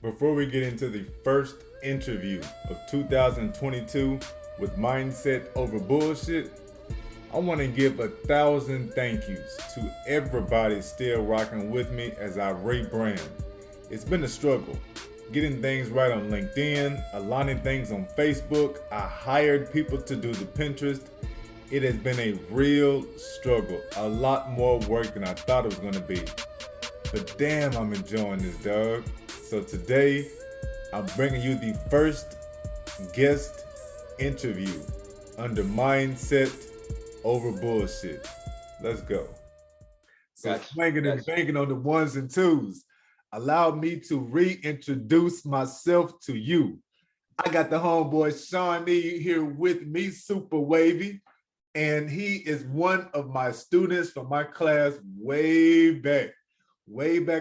Before we get into the first interview of 2022 with Mindset Over Bullshit, I want to give 1,000 thank yous to everybody still rocking with me as I rebrand. It's been a struggle getting things right on LinkedIn, aligning things on Facebook. I hired people to do the Pinterest. It has been a real struggle, a lot more work than I thought it was going to be. But damn, I'm enjoying this, dog. So today, I'm bringing you the first guest interview under Mindset Over Bullshit. Let's go. So swinging and banking on the ones and twos. Allow me to reintroduce myself to you. I got the homeboy Shawney here with me, SupaWavvy, and he is one of my students from my class way back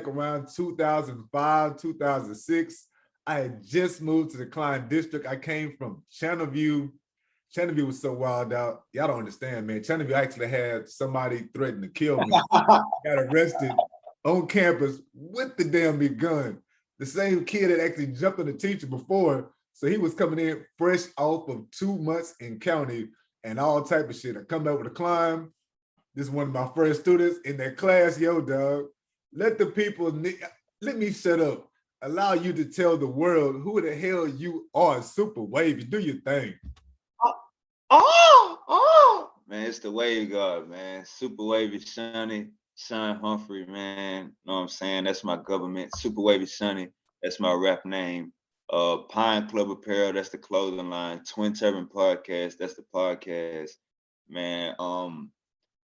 around 2005, 2006. I had just moved to the Klein district. I came from Channelview. Channelview was so wild out. Y'all don't understand, man. Channelview actually had somebody threaten to kill me. Got arrested on campus with the damn big gun. The same kid that actually jumped on the teacher before. So he was coming in fresh off of 2 months in county and all type of shit. I come back with a climb. This is one of my first students in that class. Yo, dog, let me shut up. Allow you to tell the world who the hell you are. SupaWavvy, do your thing. Man, it's the wave god, man. SupaWavvy Shawney, Shawn Humphrey, man. Know what I'm saying? That's my government. SupaWavvy Shawney, that's my rap name. Pine Club Apparel, that's the clothing line. Twin Turban Podcast, that's the podcast. Man,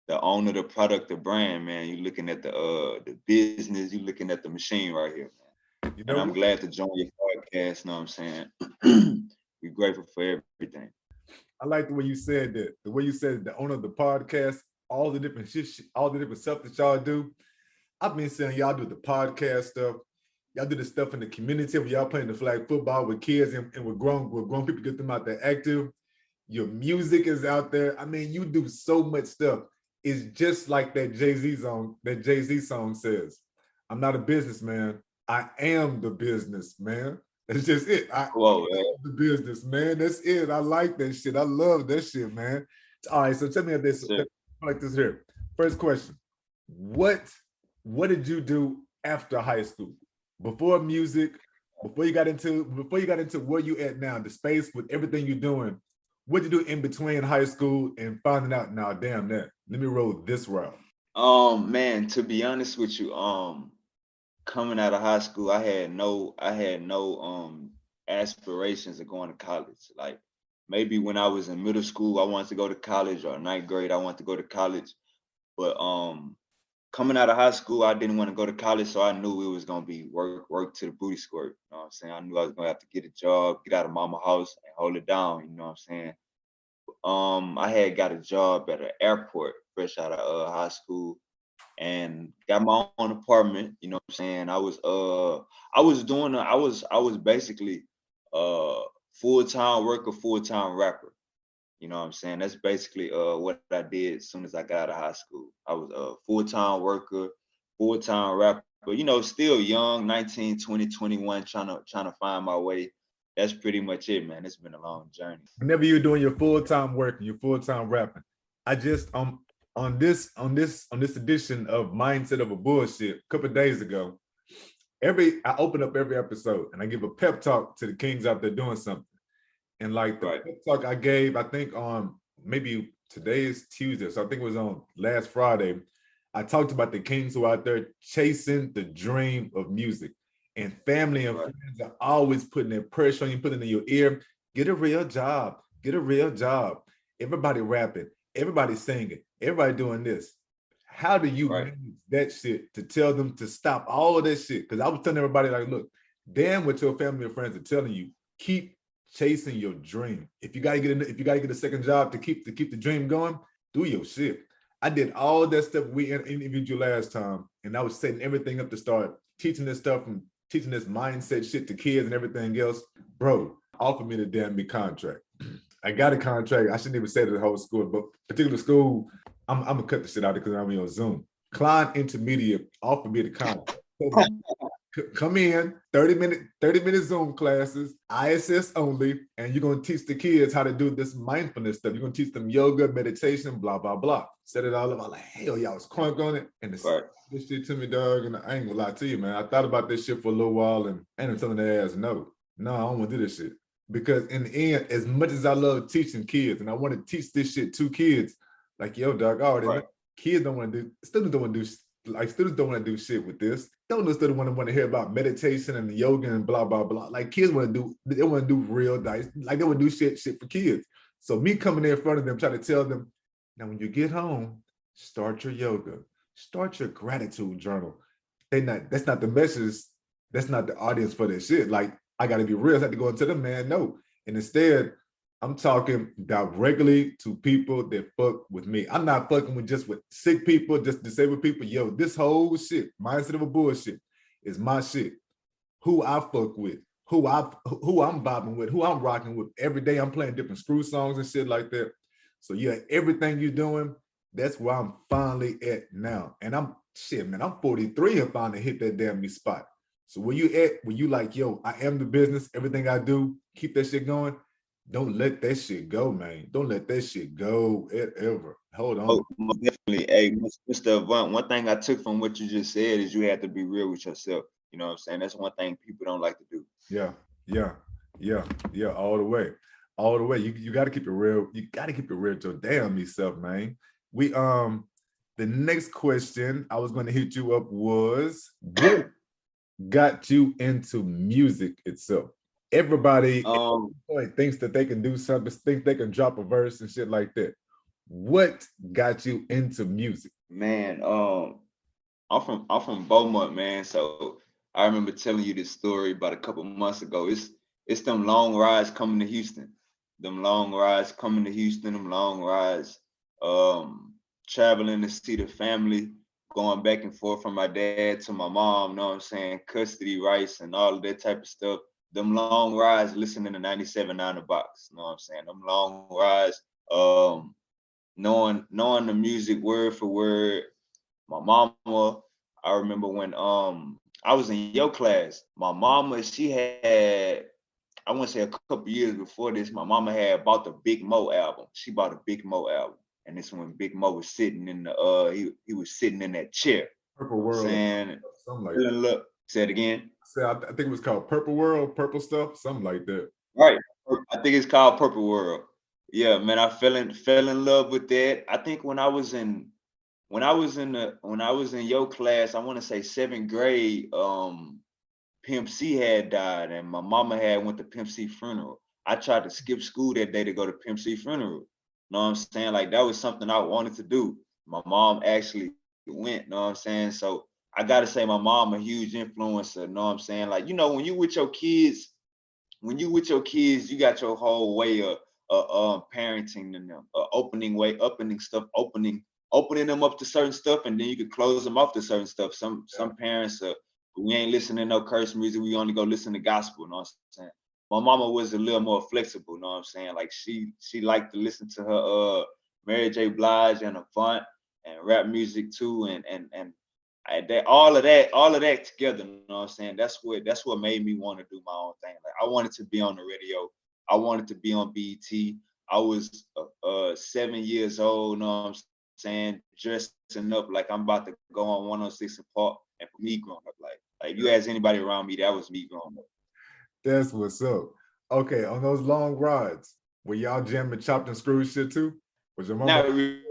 the owner, the product, the brand, man. You looking at the business, you looking at the machine right here, man. You know, and I'm glad to join your podcast, know what I'm saying? We're grateful for everything. I like the way you said that. The way you said the owner of the podcast, all the different shit, all the different stuff that y'all do. I've been saying y'all do the podcast stuff. Y'all do the stuff in the community where y'all playing the flag football with kids and with grown people, get them out there active. Your music is out there. I mean, you do so much stuff. It's just like that Jay-Z song says. I'm not a businessman. I am the business, man. That's just it. I am the business, man. That's it. I like that shit. I love that shit, man. All right, so tell me this. Like this here. First question. What did you do after high school? Before music, before you got into where you at now, the space with everything you're doing, what did you do in between high school and finding out, now damn that, let me roll this route? Man, to be honest with you, coming out of high school, I had no aspirations of going to college. Like maybe when I was in middle school, I wanted to go to college, or ninth grade, I wanted to go to college. But coming out of high school, I didn't want to go to college, so I knew it was gonna be work to the booty squirt. You know what I'm saying? I knew I was gonna have to get a job, get out of mama's house, and hold it down. You know what I'm saying? I had got a job at an airport fresh out of high school, and got my own apartment. You know what I'm saying? I was basically full-time worker, full-time rapper. You know what I'm saying? That's basically what I did as soon as I got out of high school. I was a full-time worker, full-time rapper, you know, still young, 19, 20, 21, trying to find my way. That's pretty much it, man. It's been a long journey. Whenever you're doing your full-time work and your full-time rapping, I just on this edition of Mindset Over Bullshit a couple of days ago, I open up every episode and I give a pep talk to the kings out there doing something. And like the pep talk I gave, I think on maybe today is Tuesday, so I think it was on last Friday, I talked about the kings who are out there chasing the dream of music. And family and friends are always putting that pressure on you, putting it in your ear. Get a real job. Get a real job. Everybody rapping. Everybody singing. Everybody doing this. How do you manage that shit to tell them to stop all of that shit? Because I was telling everybody, like, look, damn what your family and friends are telling you. Keep chasing your dream. If you gotta get a second job to keep the dream going, do your shit. I did all that stuff we interviewed you last time, and I was setting everything up to start teaching this stuff and teaching this mindset shit to kids and everything else. Bro, offer me the damn big contract. I got a contract. I shouldn't even say to the whole school, but particular school, I'm gonna cut the shit out because I'm on Zoom. Klein Intermediate offered me the contract. Come in, 30-minute Zoom classes, ISS only, and you're gonna teach the kids how to do this mindfulness stuff. You're gonna teach them yoga, meditation, blah, blah, blah. Set it all up. I'm like, hell, y'all was crunk on it. And Right. this shit to me, dog. And I ain't gonna lie to you, man. I thought about this shit for a little while and I ain't telling their ass no. No, I don't want to do this shit. Because in the end, as much as I love teaching kids and I want to teach this shit to kids, like, yo, dog, I already know. Kids don't want to do, students don't want to do, like, students don't want to do shit with this. Don't know students want to hear about meditation and yoga and blah, blah, blah. Like, kids want to do, they want to do real nice, like, they want to do shit for kids. So me coming in front of them, trying to tell them, now when you get home, start your yoga, start your gratitude journal. That's not the message, that's not the audience for this shit. Like, I got to be real. I have to go into them, man. No. And instead, I'm talking directly to people that fuck with me. I'm not fucking with sick people, just disabled people. Yo, this whole shit, mindset of a bullshit, is my shit. Who I fuck with, who I'm vibing with, who I'm rocking with. Every day I'm playing different screw songs and shit like that. So yeah, everything you're doing, that's where I'm finally at now. And I'm 43 and finally hit that damn me spot. So where you at, when you like, yo, I am the business, everything I do, keep that shit going. Don't let that shit go, man. Don't let that shit go ever. Hold on. Oh, definitely. Hey, Mr. Avant, one thing I took from what you just said is you have to be real with yourself. You know what I'm saying? That's one thing people don't like to do. Yeah. All the way. You got to keep it real. You got to keep it real to your damn yourself, man. The next question I was going to hit you up was, what got you into music itself? Everybody thinks that they can do something, think they can drop a verse and shit like that. What got you into music? Man, I'm from Beaumont, man. So I remember telling you this story about a couple months ago. It's them long rides coming to Houston. Them long rides, traveling to see the family, going back and forth from my dad to my mom, know what I'm saying, custody rights and all of that type of stuff. Them long rides, listening to 97.9 The Box, know what I'm saying? Them long rides, knowing the music word for word. My mama, I remember when I was in your class, my mama, she had, I want to say a couple years before this, my mama had bought the Big Mo album. She bought a Big Mo album. And this when Big Mo was sitting in the he was sitting in that chair. Purple World. Saying, something like that. Look, say it again. I think it was called Purple World, Purple Stuff, something like that. Right. I think it's called Purple World. Yeah, man, I fell in love with that. I think when I was in your class, I want to say 7th grade, Pimp C had died and my mama had went to Pimp C funeral. I tried to skip school that day to go to Pimp C funeral. Know what I'm saying? Like, that was something I wanted to do. My mom actually went, know what I'm saying? So I gotta say my mom a huge influencer, know what I'm saying? Like, you know, when you with your kids, you got your whole way of parenting them, opening them up to certain stuff, and then you could close them off to certain stuff. Some parents we ain't listening to no curse music, we only go listen to gospel, know what I'm saying? My mama was a little more flexible, know what I'm saying? Like, she liked to listen to her Mary J. Blige and Avant and rap music too, and all of that together, you know what I'm saying? That's what made me want to do my own thing. Like, I wanted to be on the radio. I wanted to be on BET. I was 7 years old, you know what I'm saying, dressing up like I'm about to go on 106 and Park. And for me growing up, like you ask anybody around me, that was me growing up. That's what's up. Okay, on those long rides, were y'all jamming chopped and screwed shit too? Was your mama? Not really.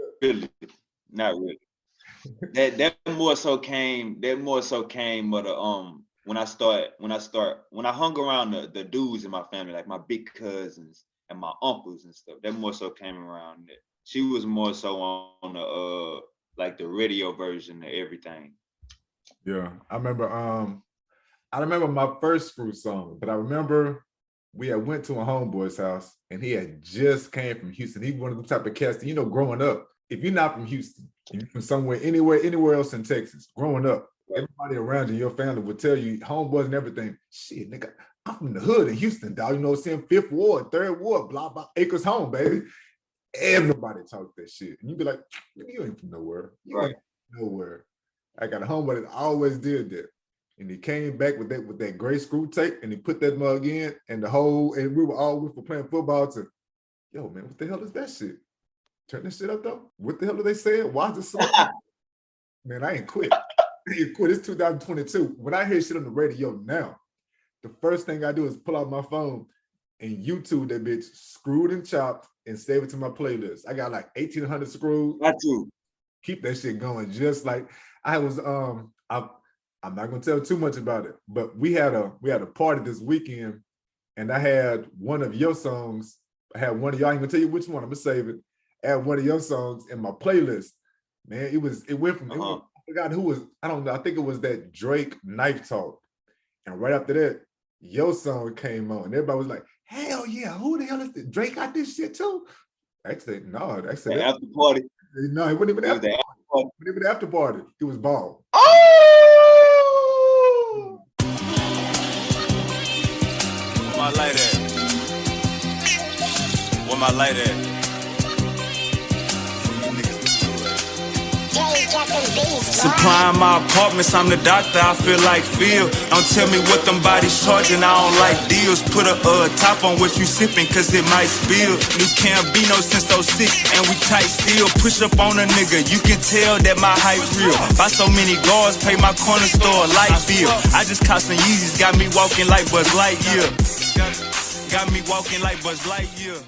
that more so came but when I hung around the dudes in my family, like my big cousins and my uncles and stuff, that more so came around that. She was more so on the like the radio version of everything. Yeah, I remember my first screw song, but I remember we had went to a homeboy's house and he had just came from Houston. He was one of the type of cats that, you know, growing up, if you're not from Houston, if you're from somewhere, anywhere else in Texas, growing up, everybody around you, your family would tell you, homeboys and everything, shit, nigga, I'm from the hood in Houston, dog. You know what I'm saying? 5th Ward, 3rd Ward, blah, blah, acres home, baby. Everybody talk that shit. And you'd be like, you ain't from nowhere. You ain't from nowhere. I got a homeboy that always did that. And he came back with that gray screw tape, and he put that mug in, and and we were all went for playing football to, yo, man, what the hell is that shit? Turn this shit up though. What the hell are they saying? Why is it so? Man, I ain't quit. It's 2022. When I hear shit on the radio now, the first thing I do is pull out my phone and YouTube that bitch screwed and chopped and save it to my playlist. I got like 1,800 screws. I too. Keep that shit going. Just like I was, I'm not gonna tell too much about it, but we had a party this weekend, and I had one of your songs. I had one of y'all. I ain't gonna tell you which one. I'm gonna save it. I had one of your songs in my playlist. Man, it went from I forgot who was, I don't know. I think it was that Drake Knife Talk, and right after that, your song came on, and everybody was like, "Hell yeah, who the hell is this? Drake got this shit too?" Actually, no. Actually, the after party. No, it wasn't even after party. It wasn't even after party. It was ball. Oh! Where my light at? Where my light at? Supplying my apartments, I'm the doctor, I feel like Phil. Don't tell me what them bodies charging, I don't like deals. Put a top on what you sipping, cause it might spill. New Cambino since 06, and we tight still. Push up on a nigga, you can tell that my hype real. Buy so many guards, pay my corner store a light bill. I just caught some Yeezys, got me walking like Buzz Lightyear. Got me walking like Buzz Lightyear.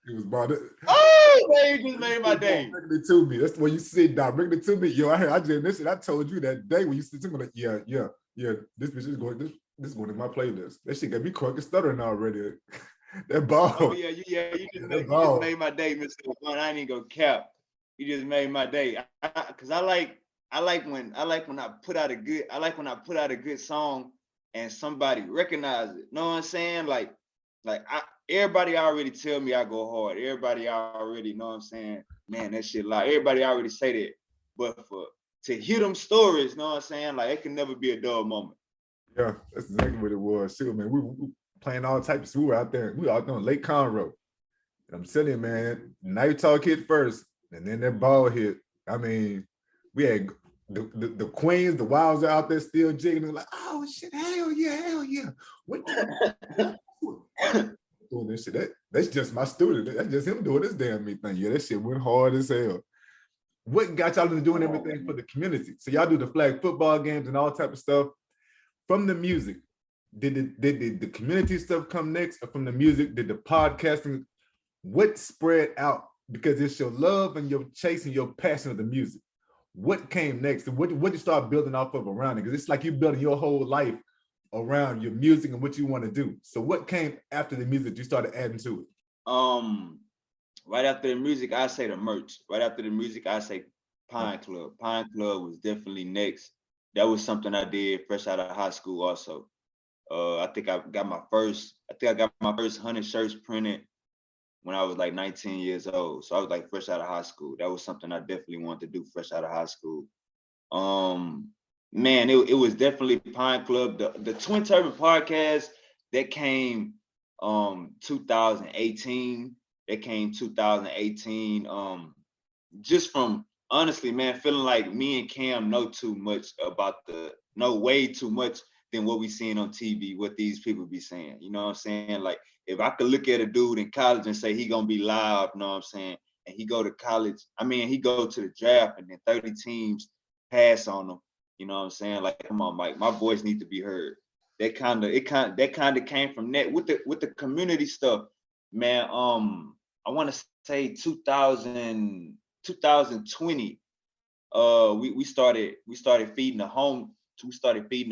It was about it. Oh, man, you just made my day. Bring it to me. That's the way you sit down. Bring it to me. Yo, I just listen. I told you that day when you sit to me, like, yeah. This bitch is going. This going in my playlist. That shit got me crooked stuttering already. That ball. Oh, you just made my day, Mr. Fun. I ain't even gonna cap. You just made my day. Cause I like when I put out a good song and somebody recognize it. Know what I'm saying? Like everybody already tell me I go hard. Everybody already know what I'm saying. Man, that shit loud. Everybody already say that. But to hear them stories, know what I'm saying? Like it can never be a dull moment. Yeah, that's exactly what it was. Too, man. We playing all types. We were out there on Lake Conroe. And I'm telling you, man, Night Talk hit first, and then that ball hit. I mean, we had the Queens, the Wilds are out there still jigging. Like, oh shit, hell yeah. What doing this shit? That's just my student. That's just him doing this damn me thing. Yeah, that shit went hard as hell. What got y'all into doing everything for the community? So y'all do the flag football games and all type of stuff. From the music, did the community stuff come next, or from the music, did the podcasting? What spread out? Because it's your love and your chase and your passion of the music. What came next? And what you start building off of around it? Because it's like you're building your whole life around your music and what you want to do. So what came after the music you started adding to it? Right after the music, I say the merch. Right after the music, I say Pine Club. Pine Club was definitely next. That was something I did fresh out of high school also. I think I got my first 100 shirts printed when I was like 19 years old. So I was like fresh out of high school. That was something I definitely wanted to do fresh out of high school. Man, it was definitely Pine Club. The Twin Turban podcast that came 2018. That came 2018. Just from honestly, man, feeling like me and Cam know way too much than what we seeing on TV, what these people be saying. You know what I'm saying? Like if I could look at a dude in college and say he gonna be loud, you know what I'm saying? And he go to college, he go to the draft and then 30 teams pass on him. You know what I'm saying? Like, come on, Mike, my voice needs to be heard. That kind of came from that with the community stuff, man. I want to say 2020. We started feeding the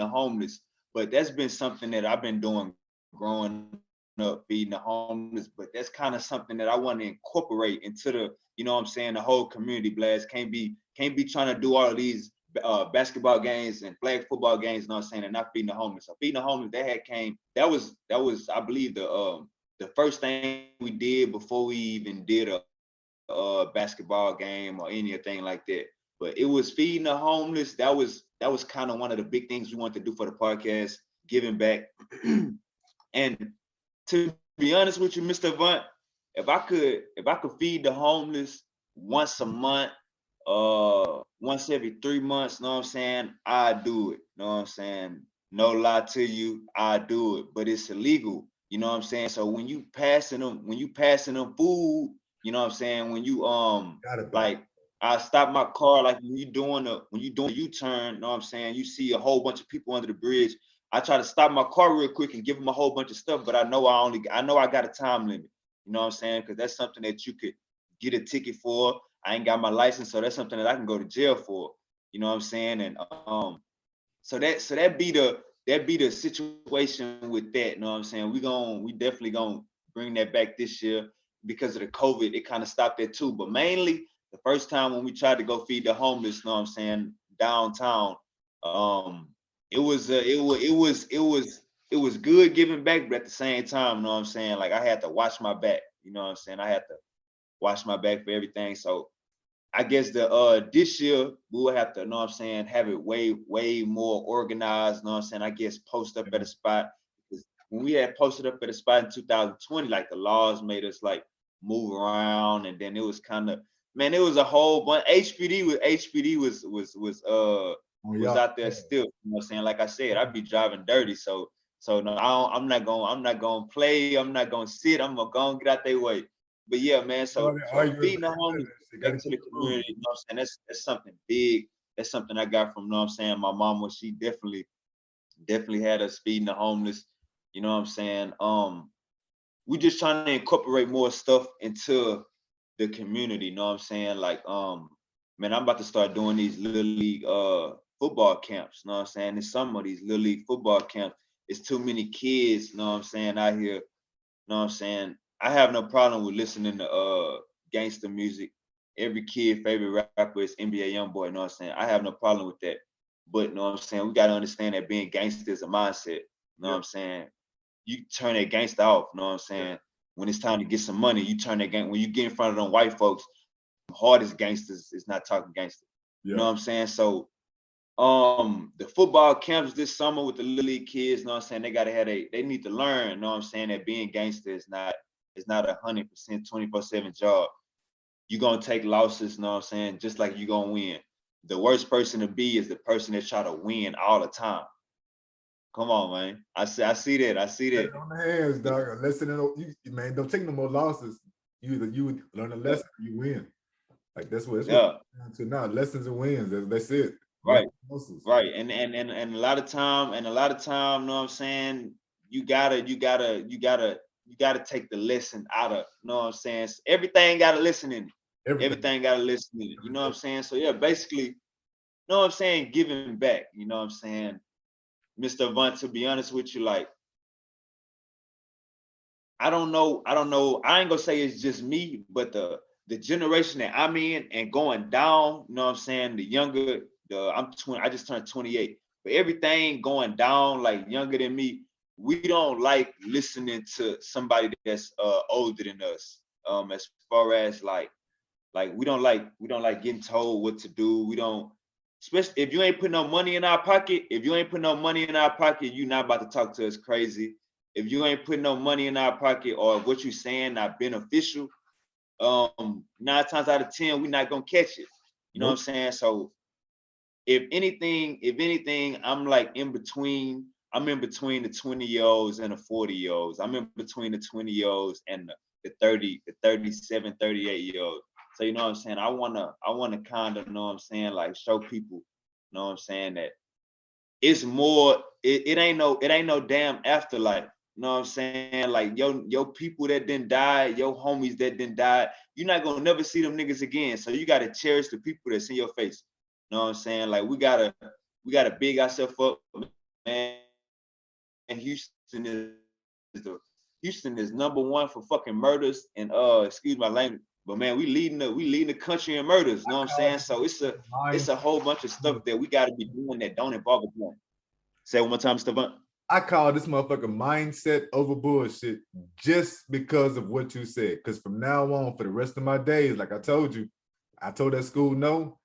homeless, but that's been something that I've been doing growing up, feeding the homeless. But that's kind of something that I want to incorporate into the, you know what I'm saying, the whole community. Blast can't be trying to do all of these basketball games and flag football games, you know what I'm saying, and not feeding the homeless. So feeding the homeless, that was I believe the first thing we did before we even did a basketball game or anything like that. But it was feeding the homeless. That was kind of one of the big things we wanted to do for the podcast, giving back. And to be honest with you, Mr. Avant, if I could feed the homeless once a month, once every 3 months, know what I'm saying? I do it. Know what I'm saying? No lie to you, I do it, but it's illegal. You know what I'm saying? So when you passing them food, you know what I'm saying? When you like I stop my car, like when you doing the U-turn, you know what I'm saying? You see a whole bunch of people under the bridge. I try to stop my car real quick and give them a whole bunch of stuff, but I know I got a time limit. You know what I'm saying? Because that's something that you could get a ticket for. I ain't got my license, so that's something that I can go to jail for. You know what I'm saying? And so that be the situation with that. You know what I'm saying? We definitely gonna bring that back this year because of the COVID. It kind of stopped that too. But mainly the first time when we tried to go feed the homeless, you know what I'm saying, downtown, it was good giving back, but at the same time, you know what I'm saying? Like I had to watch my back. You know what I'm saying? I had to watch my back for everything. So I guess this year we will have to, you know what I'm saying, have it way more organized, you know what I'm saying? I guess post up at a spot. Because when we had posted up at a spot in 2020, like the laws made us like move around, and then it was kind of, man, it was a whole bunch. HPD was out there still, you know what I'm saying? Like I said, I'd be driving dirty, so no, I'm not gonna play, I'm not gonna sit, I'm gonna go and get out their way. But yeah, man, so feeding the homeless back to the community, you know what I'm saying? That's something big. That's something I got from, you know what I'm saying, my mama. She definitely had us feeding the homeless. You know what I'm saying? We just trying to incorporate more stuff into the community, you know what I'm saying? Like, man, I'm about to start doing these little league football camps, you know what I'm saying? In some of these little league football camps, it's too many kids, you know what I'm saying, out here, you know what I'm saying? I have no problem with listening to gangster music. Every kid favorite rapper is NBA Youngboy, you know what I'm saying? I have no problem with that. But you know what I'm saying? We gotta understand that being gangster is a mindset. You know what I'm saying? You turn that gangster off, you know what I'm saying? When it's time to get some money, you turn that gang. When you get in front of them white folks, the hardest gangsters is not talking gangster. You know what I'm saying? So the football camps this summer with the little league kids, you know what I'm saying? They gotta have they need to learn, you know what I'm saying, that being gangster is not 100% 24/7 job. You're gonna take losses, you know what I'm saying, just like you're gonna win. The worst person to be is the person that try to win all the time. Come on, man. I see that. On the hands, dog. Lesson, man, don't take no more losses. You learn a lesson, you win. Like that's what to now. Lessons and wins. That's it. Right. Right. And a lot of time, you know what I'm saying, you gotta take the lesson out of, you know what I'm saying? Everything got a lesson in it. Everything got a lesson in it. You know what I'm saying? So yeah, basically, you know what I'm saying, giving back, you know what I'm saying? Mr. Avant, to be honest with you, like, I don't know. I ain't gonna say it's just me, but the generation that I'm in and going down, you know what I'm saying? The younger, I'm 20, I just turned 28. But everything going down, like younger than me, we don't like listening to somebody that's older than us. As far as like we don't like getting told what to do. We don't, especially if you ain't putting no money in our pocket. If you ain't putting no money in our pocket, you not about to talk to us crazy. If you ain't putting no money in our pocket or what you saying not beneficial, 9 times out of 10, we're not gonna catch it. You know what I'm saying? So if anything, I'm like in between. I'm in between the 20-year-olds and the 40-year-olds. I'm in between the 20-year-olds and the 30, the 37, 38-year-olds. So you know what I'm saying? I wanna kind of, you know what I'm saying, like show people, you know what I'm saying, that it's more, it ain't no damn afterlife. You know what I'm saying? Like your people that didn't die, your homies that didn't die, you're not gonna never see them niggas again. So you gotta cherish the people that's in your face. You know what I'm saying? Like we gotta big ourselves up, man. And Houston is number one for fucking murders and excuse my language, but man, we leading the country in murders. You know what I'm saying? So it's a whole bunch of stuff that we gotta be doing that don't involve a gun. Say it one more time, Stefan. I call this motherfucker mindset over bullshit just because of what you said. Because from now on, for the rest of my days, like I told you, I told that school no.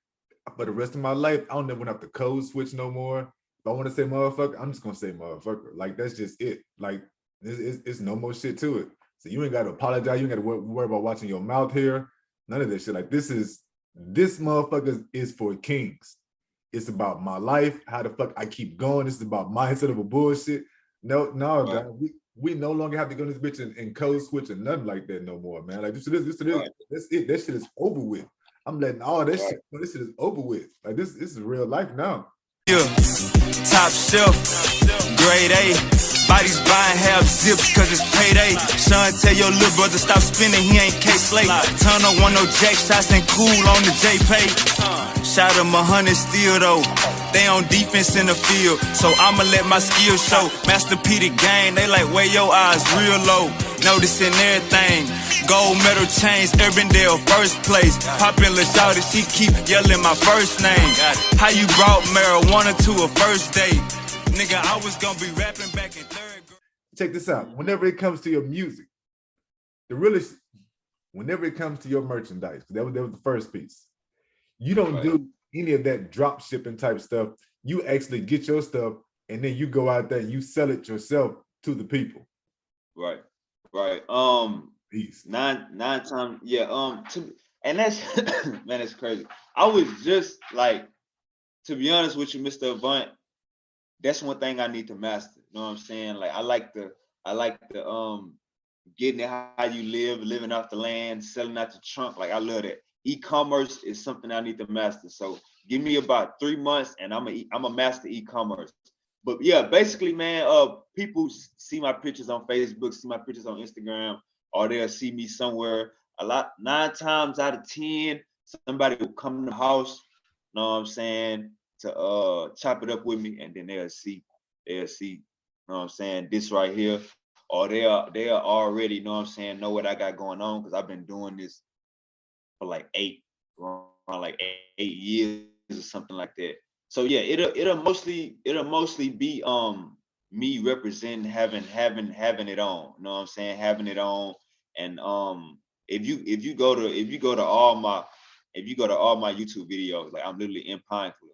For the rest of my life, I don't never have to code switch no more. If I want to say motherfucker, I'm just gonna say motherfucker. Like that's just it. Like it's no more shit to it. So you ain't got to apologize. You ain't got to worry about watching your mouth here. None of that shit. Like this is This motherfucker is for kings. It's about my life, how the fuck I keep going. This is about mindset of a bullshit. No, Right. dog. We no longer have to go to this bitch and code switch and nothing like that no more, man. Like this is. Right. That's it. That shit is over with. I'm letting all that Right. shit. This shit is over with. Like this is real life now. Yeah, top shelf, grade A. Bodies buying half zips cause it's payday. Shawn, tell your little brother stop spinning, he ain't K-Slate. Turn on one no jack shots and cool on the J-Pay. Shot him 100 still though. They on defense in the field, so I'ma let my skills show. Master P the game, they like where your eyes real low. Noticing everything. Gold medal chains, Urbandale, first place. Popular shouty, she keep yelling my first name. How you brought marijuana to a first date? Nigga, I was gonna be rapping back in third grade. Check this out. Whenever it comes to your music, whenever it comes to your merchandise, that was the first piece. You don't do any of that drop shipping type stuff. You actually get your stuff and then you go out there and you sell it yourself to the people. Right. Peace. Nine times, yeah. And that's man, it's crazy. I was just like, to be honest with you, Mr. Avant, that's one thing I need to master. You know what I'm saying? Like I like the getting it how you live, living off the land, selling out the trunk. Like I love that. E-commerce is something I need to master. So give me about 3 months and I'm a master e-commerce. But yeah, basically, man, people see my pictures on Facebook, see my pictures on Instagram, or they'll see me somewhere. 9 times out of 10, somebody will come to the house, you know what I'm saying, to chop it up with me, and then they'll see, you know what I'm saying, this right here, or they'll already, you know what I'm saying, know what I got going on, because I've been doing this for like 8 years or something like that. So yeah, it'll mostly be me representing having it on. You know what I'm saying? Having it on. And if you go to all my YouTube videos, like I'm literally in Pine Club.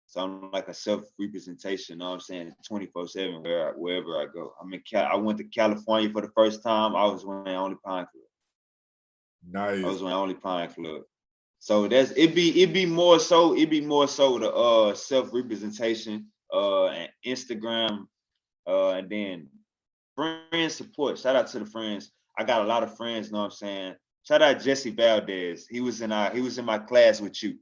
So I'm like a self-representation, you know what I'm saying, 24/7 wherever I go. I went to California for the first time. I was wearing only Pine Club. Nice. I was wearing only Pine Club. So it'd be more so the self-representation and Instagram and then friend support. Shout out to the friends. I got a lot of friends, know what I'm saying? Shout out Jesse Valdez. He was in my class with you.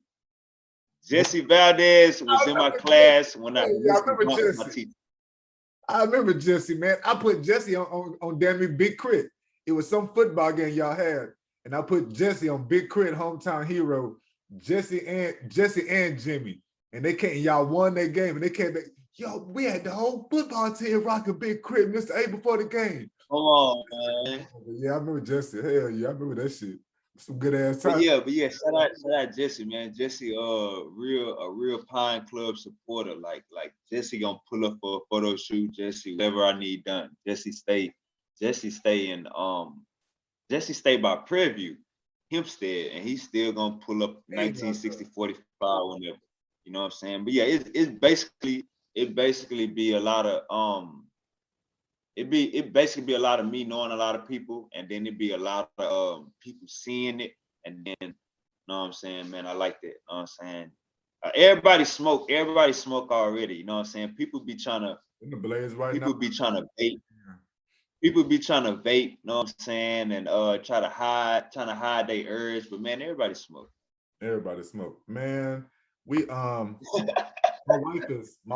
Jesse Valdez was in my class when I remember Jesse. I remember Jesse, man. I put Jesse on damn near Big Crit. It was some football game y'all had. And I put Jesse on Big Crit, hometown hero, Jesse and Jimmy. And y'all won that game. And they came back, yo, we had the whole football team rocking Big Crit, Mr. A before the game. Come on, man. Yeah, I remember Jesse. Hell yeah, I remember that shit. Some good ass time. But yeah, shout out Jesse, man. Jesse, a real Pine Club supporter. Like Jesse gonna pull up for a photo shoot. Jesse, whatever I need done. Jesse stay by Preview, Hempstead, and he's still gonna pull up 1960 45 whenever. You know what I'm saying? But yeah, it basically be a lot of it basically be a lot of me knowing a lot of people, and then it be a lot of people seeing it, and then you know what I'm saying, man, I like that. You know what I'm saying? Everybody smoke already, you know what I'm saying? People be trying to vape. People be trying to vape, you know what I'm saying, and trying to hide their urge, but man, everybody smoke. Everybody smoke. Man, we my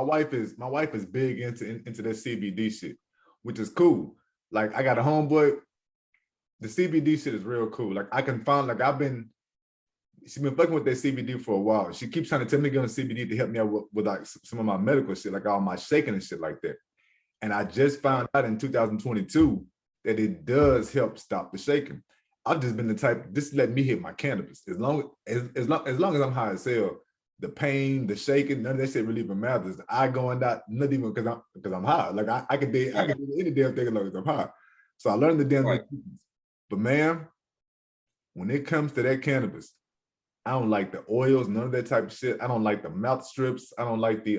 wife is big into that CBD shit, which is cool. Like I got a homeboy, the CBD shit is real cool. Like I can find, like she's been fucking with that CBD for a while. She keeps trying to tell me to get on CBD to help me out with like some of my medical shit, like all my shaking and shit like that. And I just found out in 2022 that it does help stop the shaking. I've just been the type, just let me hit my cannabis. As long as I'm high as hell, the pain, the shaking, none of that shit really even matters. I going out, not even because I'm high. Like I can do any damn thing as long as I'm high. So I learned the damn thing. But man, when it comes to that cannabis, I don't like the oils, none of that type of shit. I don't like the mouth strips. I don't like the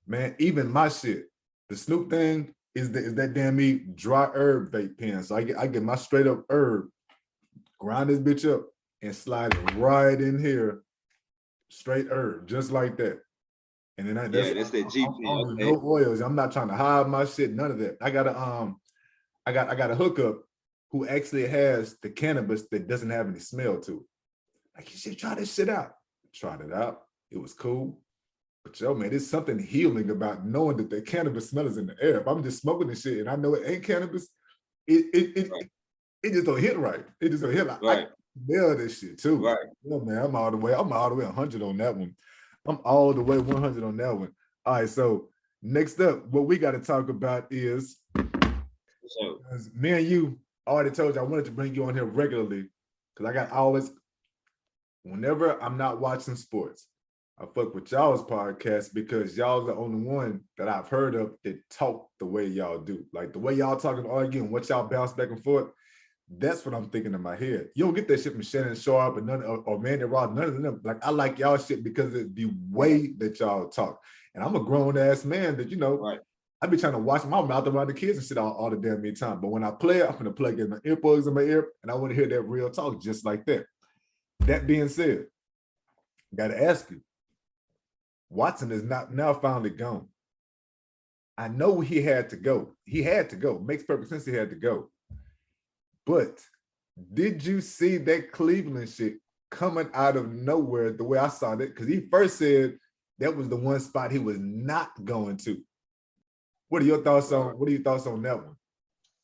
man, even my shit. The Snoop thing is that damn me dry herb vape pen. So I get my straight up herb, grind this bitch up, and slide it right in here, straight herb, just like that. And then that's that GP. Okay. No oils. I'm not trying to hide my shit. None of that. I got a hookup who actually has the cannabis that doesn't have any smell to it. Like, you should try this shit out. Tried it out. It was cool. But yo, man, there's something healing about knowing that the cannabis smell is in the air. If I'm just smoking this shit and I know it ain't cannabis, it just don't hit right. It just don't hit like I smell this shit too. Right. Yeah, man, I'm all the way 100 on that one. I'm all the way 100 on that one. All right, so next up, what we got to talk about is me and you. I already told you I wanted to bring you on here regularly because whenever I'm not watching sports, I fuck with y'all's podcast because y'all the only one that I've heard of that talk the way y'all do. Like the way y'all talk and arguing, what y'all bounce back and forth. That's what I'm thinking in my head. You don't get that shit from Shannon Sharp or Mandy Ross, none of them. Like, I like y'all shit because of the way that y'all talk. And I'm a grown ass man that, I be trying to watch my mouth around the kids and shit all the damn time. But when I play it, I'm gonna plug in my earplugs in my ear and I want to hear that real talk just like that. That being said, gotta ask you, Watson is not now finally gone. I know he had to go. He had to go. Makes perfect sense he had to go. But did you see that Cleveland shit coming out of nowhere the way I saw it? Because he first said that was the one spot he was not going to. What are your thoughts on that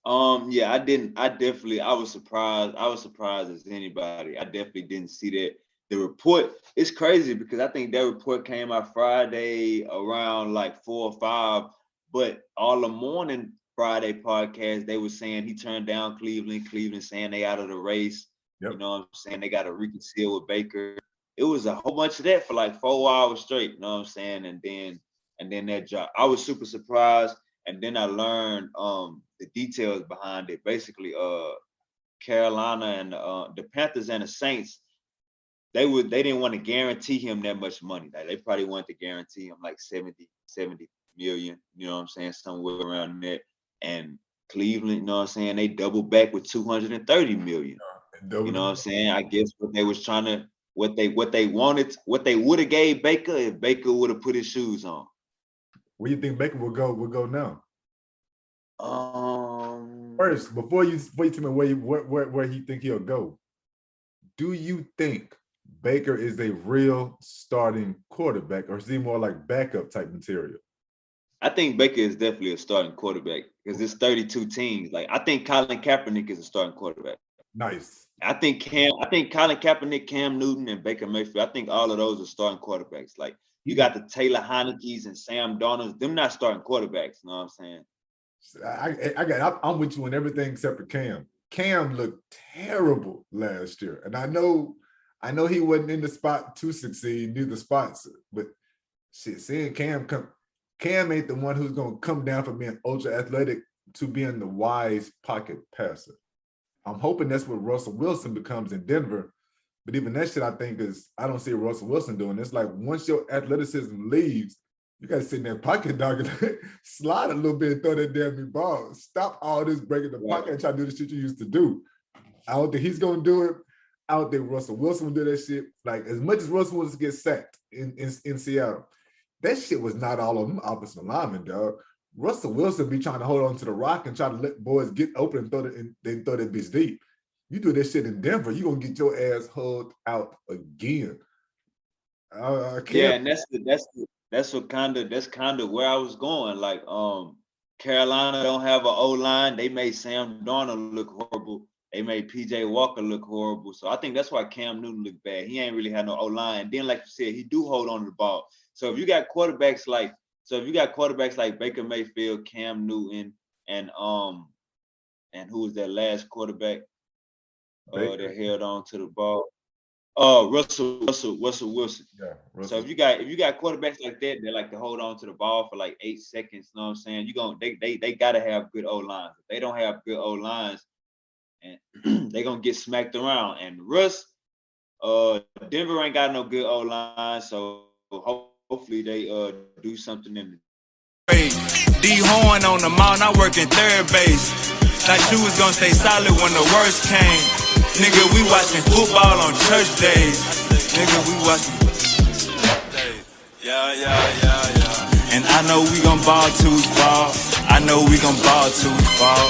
one? Yeah, I was surprised. I was surprised as anybody. I definitely didn't see that. The report, it's crazy because I think that report came out Friday around like 4 or 5, but all the morning Friday podcast, they were saying he turned down Cleveland saying they out of the race. Yep. You know what I'm saying? They got to reconcile with Baker. It was a whole bunch of that for like 4 hours straight, you know what I'm saying? And then that job. I was super surprised. And then I learned the details behind it. Basically, Carolina and the Panthers and the Saints, they didn't want to guarantee him that much money. Like, they probably wanted to guarantee him like 70 million, you know what I'm saying? Somewhere around that. And Cleveland, you know what I'm saying? They doubled back with 230 million. You know what I'm saying? I guess what they was trying to, what they wanted, what they would have gave Baker if Baker would have put his shoes on. Where do you think Baker will go now? First, before you tell me where he think he'll go, do you think Baker is a real starting quarterback, or is he more like backup type material? I think Baker is definitely a starting quarterback because there's 32 teams. Like, I think Colin Kaepernick is a starting quarterback. Nice. I think Colin Kaepernick, Cam Newton, and Baker Mayfield, I think all of those are starting quarterbacks. Like, you got the Taylor Heineke's and Sam Darnolds. Them not starting quarterbacks. You know what I'm saying? I'm with you on everything except for Cam. Cam looked terrible last year, and I know he wasn't in the spot to succeed, neither spots. But shit, seeing Cam ain't the one who's gonna come down from being ultra athletic to being the wise pocket passer. I'm hoping that's what Russell Wilson becomes in Denver. But even that shit, I think, I don't see Russell Wilson doing. It's like, once your athleticism leaves, you got to sit in that pocket, dog, and slide a little bit and throw that damn ball. Stop all this breaking the pocket and try to do the shit you used to do. I don't think he's going to do it. I don't think Russell Wilson will do that shit. Like, as much as Russell Wilson gets sacked in Seattle, that shit was not all of them offensive linemen, dog. Russell Wilson be trying to hold on to the rock and try to let boys get open and throw that bitch deep. You do that shit in Denver, you're gonna get your ass hugged out again. Yeah, and that's kind of where I was going. Like, Carolina don't have an O-line. They made Sam Darnold look horrible. They made PJ Walker look horrible. So I think that's why Cam Newton looked bad. He ain't really had no O-line. And then, like you said, he do hold on to the ball. So if you got quarterbacks like Baker Mayfield, Cam Newton, and who was that last quarterback? That held on to the ball. Russell Wilson. Yeah, Russell. So if you got quarterbacks like that like to hold on to the ball for like 8 seconds, you know what I'm saying? They gotta have good O-lines. If they don't have good O-lines, and they gonna get smacked around. And Russ, Denver ain't got no good O-line, so hopefully they do something in the D Horn on the mound, I work in third base. Like you was gonna stay solid when the worst came. Nigga, we watching football on church days. Nigga, we watching. Yeah. And I know we gon' ball till we fall. I know we gon' ball till we fall.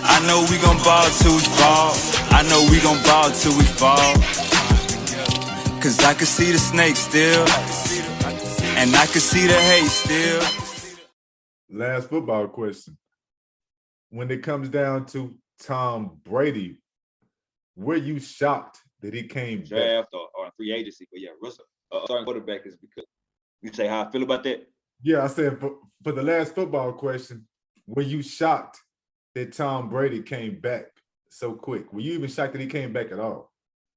I know we gon' ball till we fall. I know we gon' ball till we fall. Cause I can see the snake still. And I can see the hate still. Last football question. When it comes down to Tom Brady, were you shocked that he came back? Draft or free agency, but yeah, Russell, starting quarterback is because you say how I feel about that. Yeah, I said for the last football question, were you shocked that Tom Brady came back so quick? Were you even shocked that he came back at all?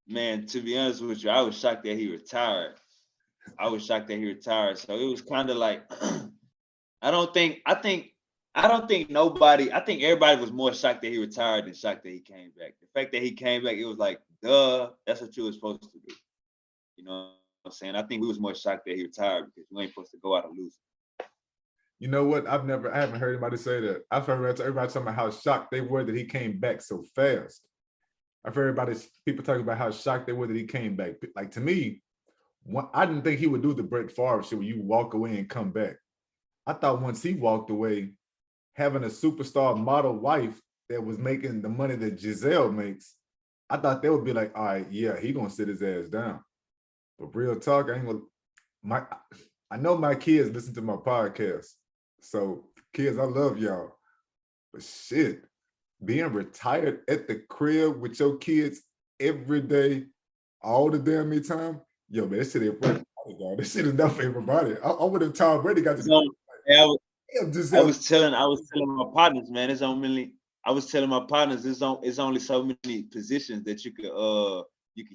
Man, to be honest with you, I was shocked that he retired. So it was kind of like, I think everybody was more shocked that he retired than shocked that he came back. The fact that he came back, it was like, duh, that's what you were supposed to do. You know what I'm saying? I think we was more shocked that he retired because you ain't supposed to go out and lose. You know what? I haven't heard anybody say that. I've heard everybody talking about how shocked they were that he came back so fast. I've heard people talking about how shocked they were that he came back. Like, to me, I didn't think he would do the Brett Favre shit where you walk away and come back. I thought once he walked away, having a superstar model wife that was making the money that Giselle makes, I thought they would be like, all right, yeah, he gonna sit his ass down. But real talk, I know my kids listen to my podcast. So kids, I love y'all. But shit, being retired at the crib with your kids every day, all the damn me time, yo, man, this shit ain't for everybody, dog. This shit is not for everybody. I would have Tom Brady got to I was telling my partners, man, it's only so many positions that you could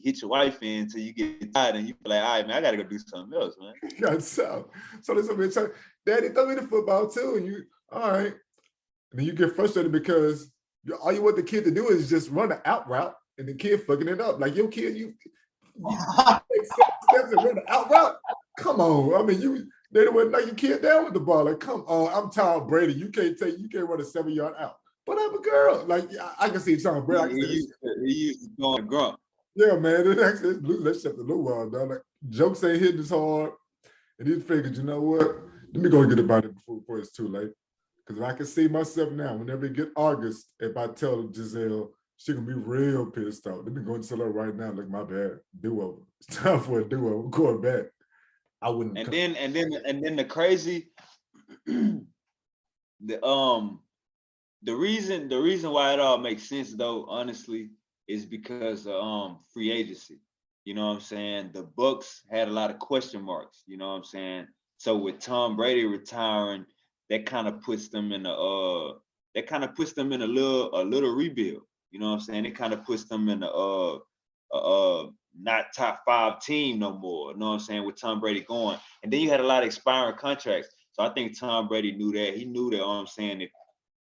hit your wife in until you get tired and you be like, all right, man, I gotta go do something else, man. God, so there's so many times, Daddy, throw me the football too, and you, all right. And then you get frustrated because all you want the kid to do is just run an out route, and the kid fucking it up. Like, your kid, you take 7 steps and run an out route. Come on, I mean, they don't want to knock your kid down with the ball. Like, come on, I'm Tom Brady. You can't run a 7-yard out. But I'm a girl. Like, I can see Tom Brady. He used to go on grunt. Yeah, man. Let's shut the little wild down. Like, jokes ain't hitting as hard. And he figured, you know what? Let me go get about it before it's too late. Because I can see myself now, whenever it get August, if I tell Giselle, she gonna be real pissed off. Let me go and tell her right now, like, my bad, do-over. It's time for a do-over. I'm going back. I wouldn't. And then the crazy, the reason why it all makes sense though, honestly, is because free agency. You know what I'm saying? The Bucs had a lot of question marks. You know what I'm saying? So with Tom Brady retiring, that kind of puts them in a little rebuild. You know what I'm saying? It kind of puts them in a not top 5 team no more. You know what I'm saying? With Tom Brady going. And then you had a lot of expiring contracts. So I think Tom Brady knew that. He knew that, you know what I'm saying?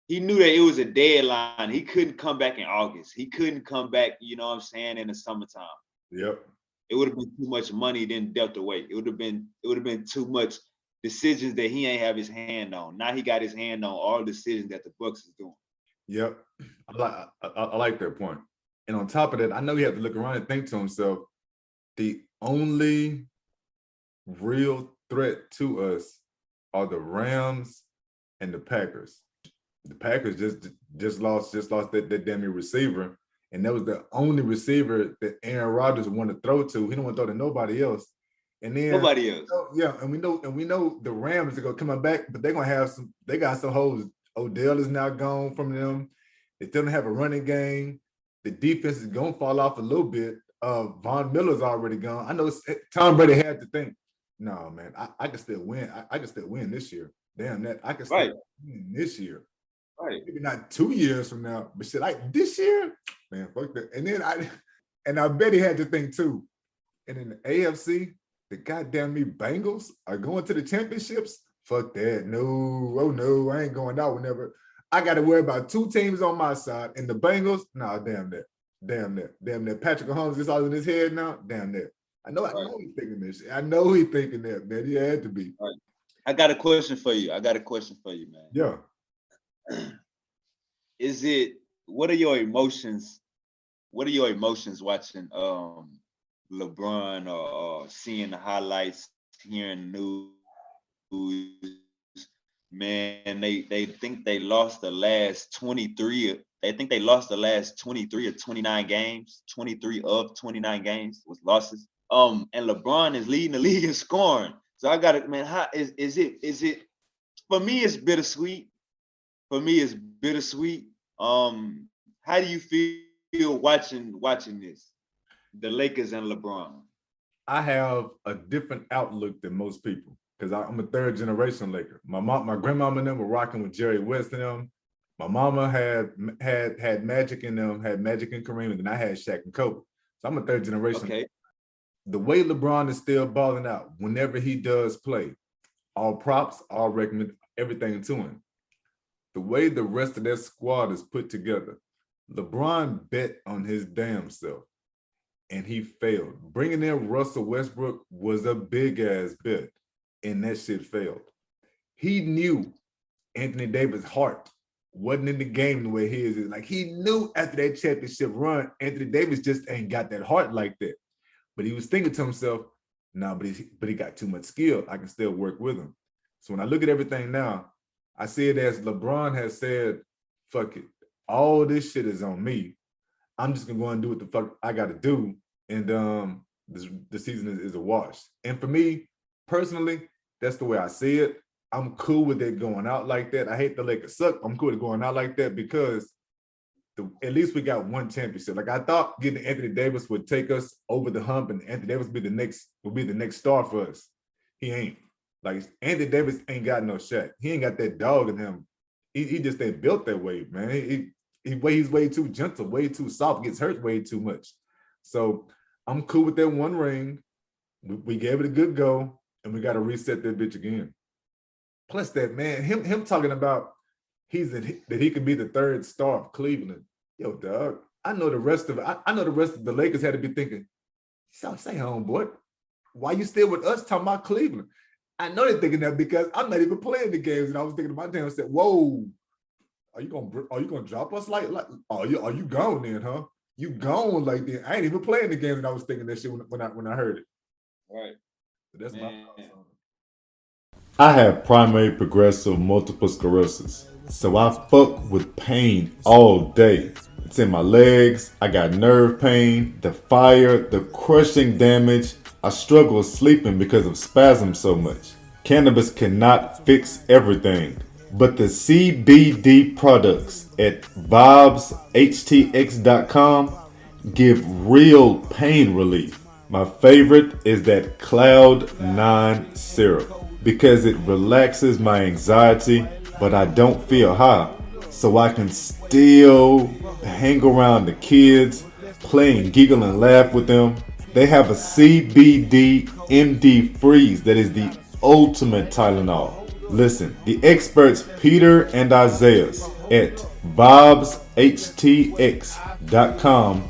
He knew that it was a deadline. He couldn't come back in August. He couldn't come back, you know what I'm saying, in the summertime. Yep. It would have been too much money then dealt away. It would have been too much decisions that he ain't have his hand on. Now he got his hand on all the decisions that the Bucs is doing. Yep. I like that point. And on top of that, I know he had to look around and think to himself, the only real threat to us are the Rams and the Packers. The Packers just lost that damn receiver, and that was the only receiver that Aaron Rodgers wanted to throw to. He don't want to throw to nobody else. And then nobody else. Yeah, and we know the Rams are gonna come back, but they're gonna have some. They got some holes. Odell is now gone from them. They still don't have a running game. The defense is gonna fall off a little bit. Von Miller's already gone. I know Tom Brady had to think, no, man, I can still win. I can still win this year. Damn that, I can still win this year. Right. Maybe not 2 years from now, but shit, like this year, man, fuck that. And then I bet he had to think too. And in the AFC, the goddamn me Bengals are going to the championships. Fuck that. No, oh no, I ain't going out whenever. I got to worry about 2 teams on my side, and the Bengals, nah, damn that. Patrick Mahomes is all in his head now. Damn that. I know he's thinking this. I know he's thinking that, man. He had to be. Right. I got a question for you. Man. Yeah. What are your emotions what are your emotions watching LeBron or seeing the highlights, hearing the news? Man, they think they lost the last 23. They think they lost the last 23 or 29 games. 23 of 29 games was losses. And LeBron is leading the league in scoring. So I got it, man. How is it? For me, it's bittersweet. For me, it's bittersweet. How do you feel watching this? The Lakers and LeBron. I have a different outlook than most people because I'm a third generation Laker. My grandmama and them were rocking with Jerry West and them. My mama had Magic in them, had Magic and Kareem, and then I had Shaq and Kobe. So I'm a third generation. Okay. The way LeBron is still balling out whenever he does play, all props, all recommend everything to him. The way the rest of that squad is put together, LeBron bet on his damn self, and he failed. Bringing in Russell Westbrook was a big ass bet, and that shit failed. He knew Anthony Davis' heart wasn't in the game the way his is. Like, he knew after that championship run, Anthony Davis just ain't got that heart like that. But he was thinking to himself, nah, but he got too much skill. I can still work with him. So when I look at everything now, I see it as LeBron has said, fuck it. All this shit is on me. I'm just gonna go and do what the fuck I gotta do. And the season is a wash. And for me, personally, that's the way I see it. I'm cool with it going out like that. I hate the Lakers suck. I'm cool with it going out like that because at least we got one championship. Like, I thought getting Anthony Davis would take us over the hump and Anthony Davis would be the next star for us. He ain't. Like, Anthony Davis ain't got no shot. He ain't got that dog in him. He just ain't built that way, man. He's way too gentle, way too soft, gets hurt way too much. So I'm cool with that one ring. We gave it a good go, and we got to reset that bitch again. Plus that, man, him talking about that he could be the third star of Cleveland. Yo, dog, I know the rest of the Lakers had to be thinking, say homeboy, why you still with us talking about Cleveland? I know they're thinking that because I'm not even playing the games, and I was thinking to my damn self, whoa, are you gonna drop us like are you gone then, huh? You gone like that? I ain't even playing the games, and I was thinking that shit when I heard it. Right. So that's my thoughts on it. I have primary progressive multiple sclerosis, so I fuck with pain all day. It's in my legs, I got nerve pain, the fire, the crushing damage. I struggle sleeping because of spasms so much. Cannabis cannot fix everything, but the CBD products at vibeshtx.com give real pain relief. My favorite is that Cloud 9 syrup because it relaxes my anxiety, but I don't feel high, so I can still hang around the kids, play and giggle and laugh with them. They have a CBD MD freeze that is the ultimate Tylenol. Listen, the experts Peter and Isaiah at vibeshtx.com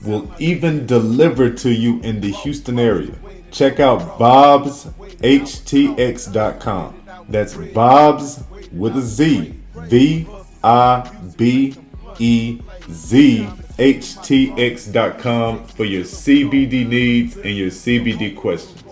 will even deliver to you in the Houston area. Check out vibeshtx.com. That's Vibes with a Z. VIBEZHTX.com for your CBD needs and your CBD questions.